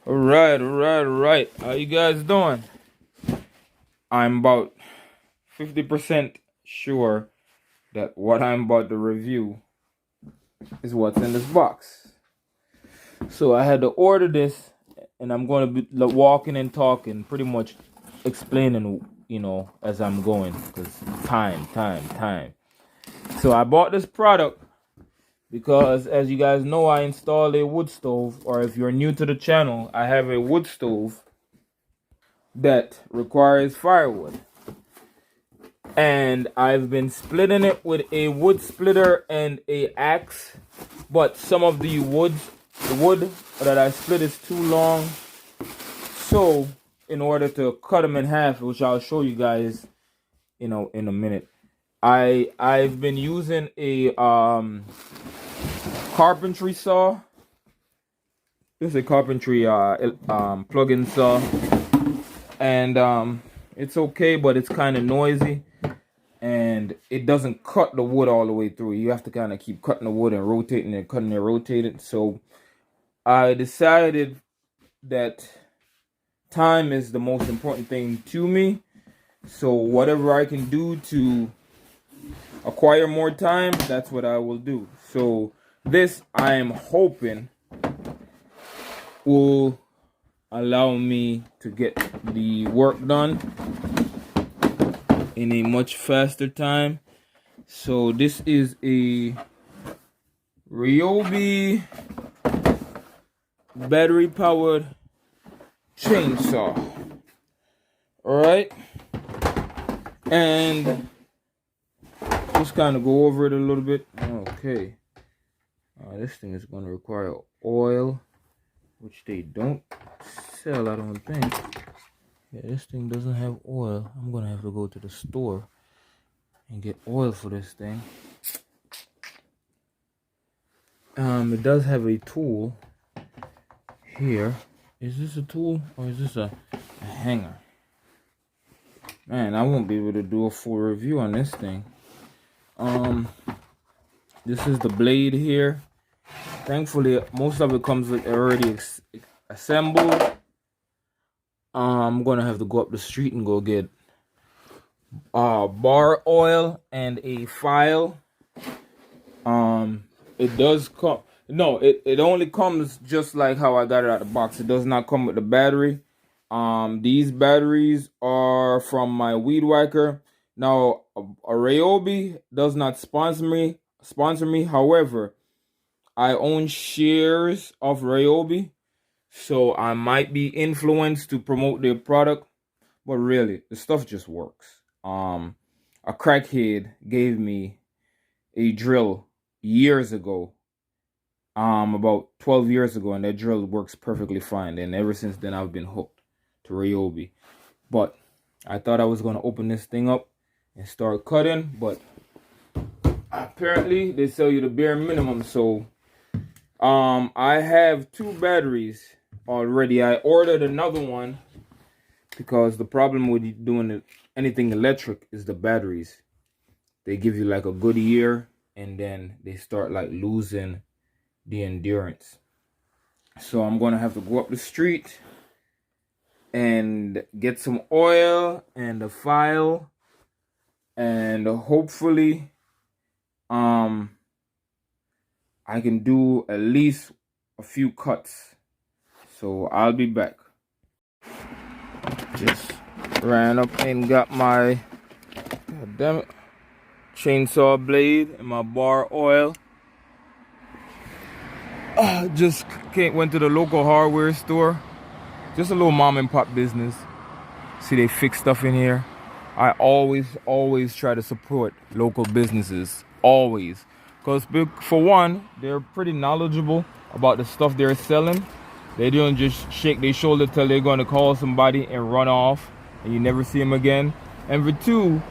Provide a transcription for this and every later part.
All right. How you guys doing? I'm about 50% sure that what I'm about to review is what's in this box. So I had to order this, and I'm going to be walking and talking, pretty much explaining, as I'm going, because time. So I bought this product because, as you guys know, I installed a wood stove, or if you're new to the channel, I have a wood stove that requires firewood. And I've been splitting it with a wood splitter and a axe, but some of the wood that I split is too long. So in order to cut them in half, which I'll show you guys, in a minute, I've been using a carpentry saw. This is a carpentry plug-in saw, and it's okay, but it's kind of noisy. And it doesn't cut the wood all the way through. You have to kind of keep cutting the wood and rotating it, cutting it, rotating. So I decided that time is the most important thing to me. So whatever I can do to acquire more time, that's what I will do. So this, I am hoping, will allow me to get the work done in a much faster time. So this is a Ryobi battery powered chainsaw. Alright. And just kind of go over it a little bit. Okay. This thing is going to require oil, which they don't sell, I don't think. Yeah, this thing doesn't have oil. I'm going to have to go to the store and get oil for this thing. It does have a tool here. Is this a tool or is this a hanger? Man, I won't be able to do a full review on this thing. This is the blade here. Thankfully, most of it comes with already assembled. I'm gonna have to go up the street and go get bar oil and a file. It does come. No, it only comes just like how I got it out of the box. It does not come with the battery. These batteries are from my weed whacker. Now, a Ryobi does not sponsor me. However, I own shares of Ryobi, so I might be influenced to promote their product. But really, the stuff just works. A crackhead gave me a drill years ago, about 12 years ago, and that drill works perfectly fine. And ever since then, I've been hooked to Ryobi. But I thought I was going to open this thing up and start cutting, but apparently they sell you the bare minimum. So I have 2 batteries already. I ordered another one because the problem with doing anything electric is the batteries. They give you like a good year and then they start like losing the endurance. So I'm gonna have to go up the street and get some oil and a file, and hopefully I can do at least a few cuts. So I'll be back. Just ran up and got my, god damn it, chainsaw blade and my bar oil. Just went to the local hardware store. Just a little mom and pop business. See, they fix stuff in here. I always try to support local businesses. Always. Because for one, they're pretty knowledgeable about the stuff they're selling. They don't just shake their shoulder till they're going to call somebody and run off and you never see them again. And for two,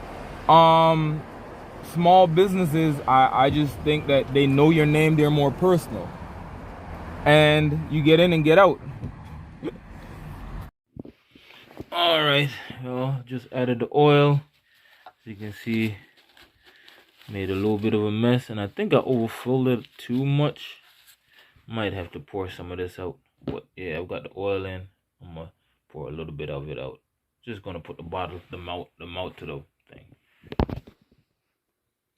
small businesses, I just think that they know your name. They're more personal. And you get in and get out. All right, well, just added the oil. As you can see, made a little bit of a mess, and I think I overfilled it too much. Might have to pour some of this out. But yeah, I've got the oil in. I'm gonna pour a little bit of it out. Just gonna put the bottle, the mouth to the thing.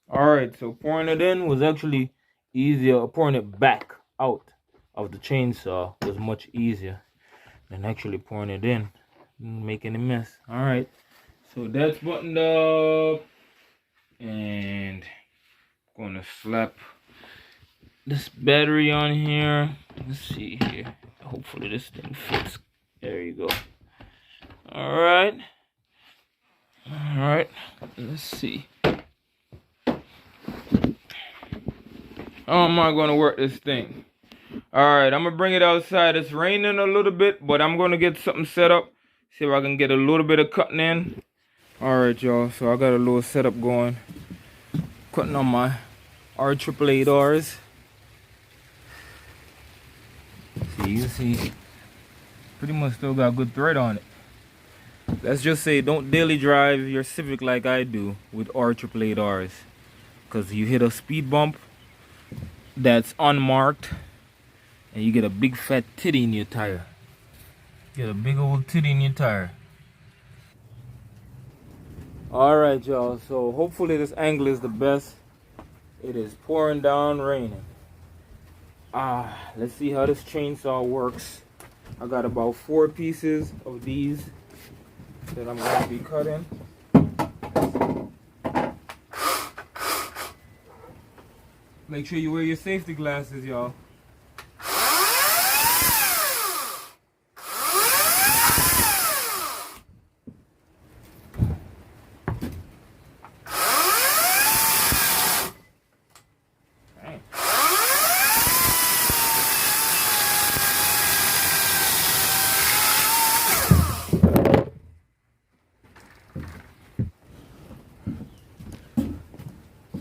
Alright, so pouring it in was actually easier. Pouring it back out of the chainsaw was much easier than actually pouring it in, making a mess. Alright, so that's buttoned up, and I'm gonna slap this battery on here. Let's see here. Hopefully this thing fits. There you go. Alright. Alright. Let's see. How am I gonna work this thing? Alright, I'm gonna bring it outside. It's raining a little bit, but I'm gonna get something set up. See if I can get a little bit of cutting in. Alright, y'all. So I got a little setup going. Cutting on my R888Rs. See, you see, pretty much still got good thread on it. Let's just say don't daily drive your Civic like I do with R888Rs, because you hit a speed bump that's unmarked and you get a big fat titty in your tire. Get a big old titty in your tire. Alright, y'all, so hopefully this angle is the best. It is pouring down, raining. Let's see how this chainsaw works. I got about 4 pieces of these that I'm going to be cutting. Make sure you wear your safety glasses, y'all.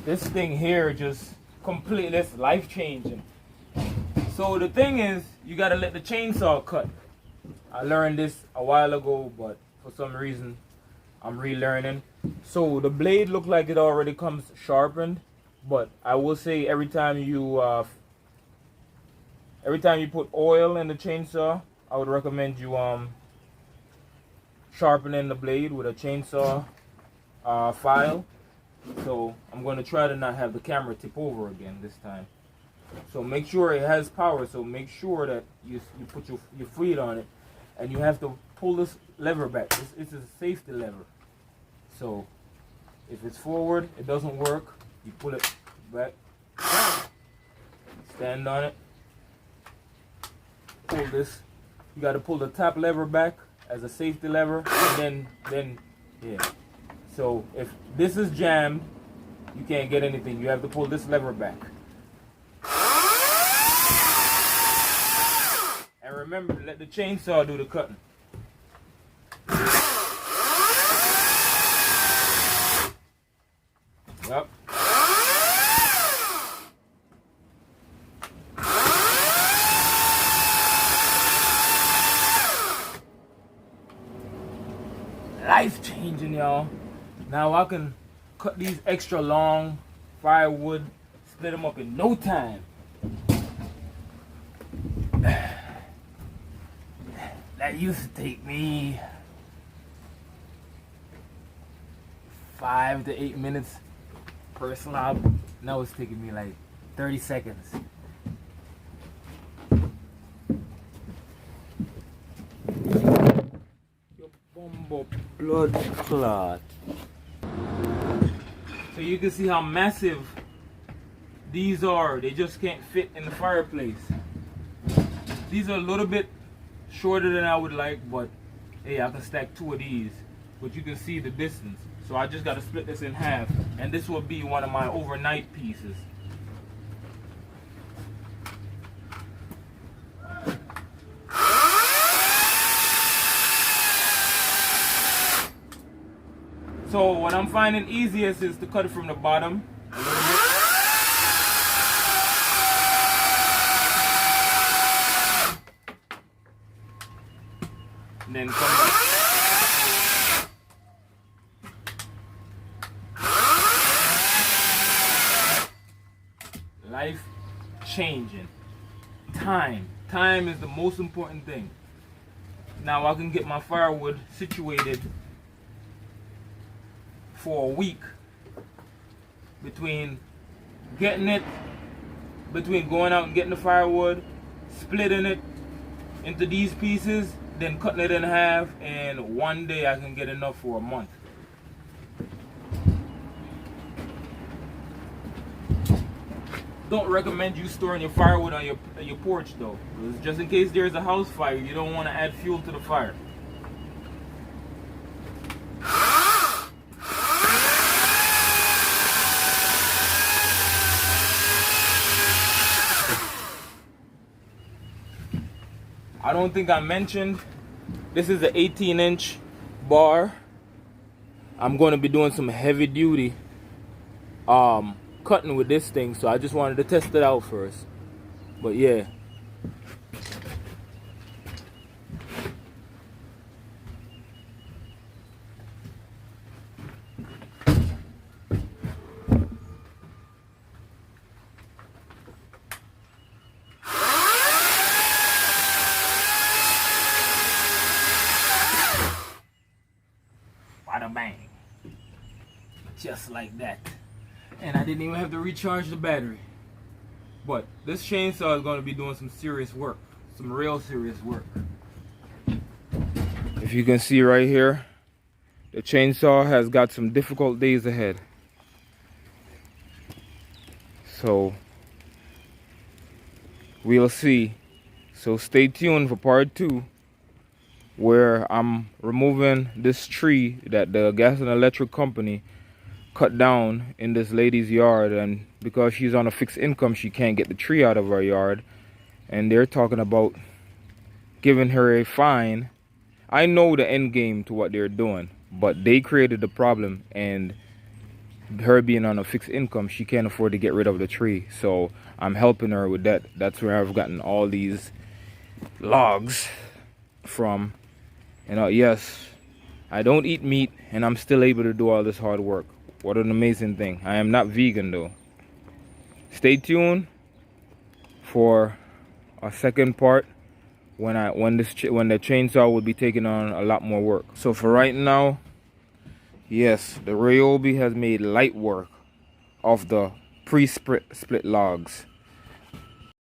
This thing here just completely, it's life changing. So the thing is, you gotta let the chainsaw cut. I learned this a while ago, but for some reason I'm relearning. So the blade looks like it already comes sharpened, but I will say every time you put oil in the chainsaw, I would recommend you sharpening the blade with a chainsaw file. So I'm going to try to not have the camera tip over again this time. So make sure it has power. So make sure that you put your feet on it, and you have to pull this lever back. It's a safety lever. So if it's forward, it doesn't work. You pull it back, stand on it, pull this. You got to pull the top lever back as a safety lever, and then yeah. So if this is jammed, you can't get anything. You have to pull this lever back. And remember to let the chainsaw do the cutting. Yep. Life changing, y'all. Now I can cut these extra long firewood, split them up in no time. That used to take me 5 to 8 minutes per slab. Now it's taking me like 30 seconds. Your bumbo blood clot. So you can see how massive these are. They just can't fit in the fireplace. These are a little bit shorter than I would like, but hey, I can stack 2 of these. But you can see the distance. So I just got to split this in half, and this will be one of my overnight pieces. So what I'm finding easiest is to cut it from the bottom a little bit. And then come back. Life changing. Time Time is the most important thing. Now I can get my firewood situated for a week between going out and getting the firewood, splitting it into these pieces, then cutting it in half, and one day I can get enough for a month. Don't recommend you storing your firewood on your porch though, because just in case there's a house fire, you don't want to add fuel to the fire. I don't think I mentioned, this is an 18-inch bar. I'm going to be doing some heavy duty cutting with this thing, so I just wanted to test it out first. But yeah. Bada bang. Just like that. And I didn't even have to recharge the battery. But this chainsaw is going to be doing some serious work. Some real serious work. If you can see right here, the chainsaw has got some difficult days ahead. So we'll see. So stay tuned for part 2, where I'm removing this tree that the gas and electric company cut down in this lady's yard, and because she's on a fixed income, she can't get the tree out of her yard, and they're talking about giving her a fine. I know the end game to what they're doing, but they created the problem, and her being on a fixed income, she can't afford to get rid of the tree. So I'm helping her with that. That's where I've gotten all these logs from. And yes, I don't eat meat, and I'm still able to do all this hard work. What an amazing thing. I am not vegan though. Stay tuned for a second part when the chainsaw will be taking on a lot more work. So for right now, yes, the Ryobi has made light work of the pre-split logs.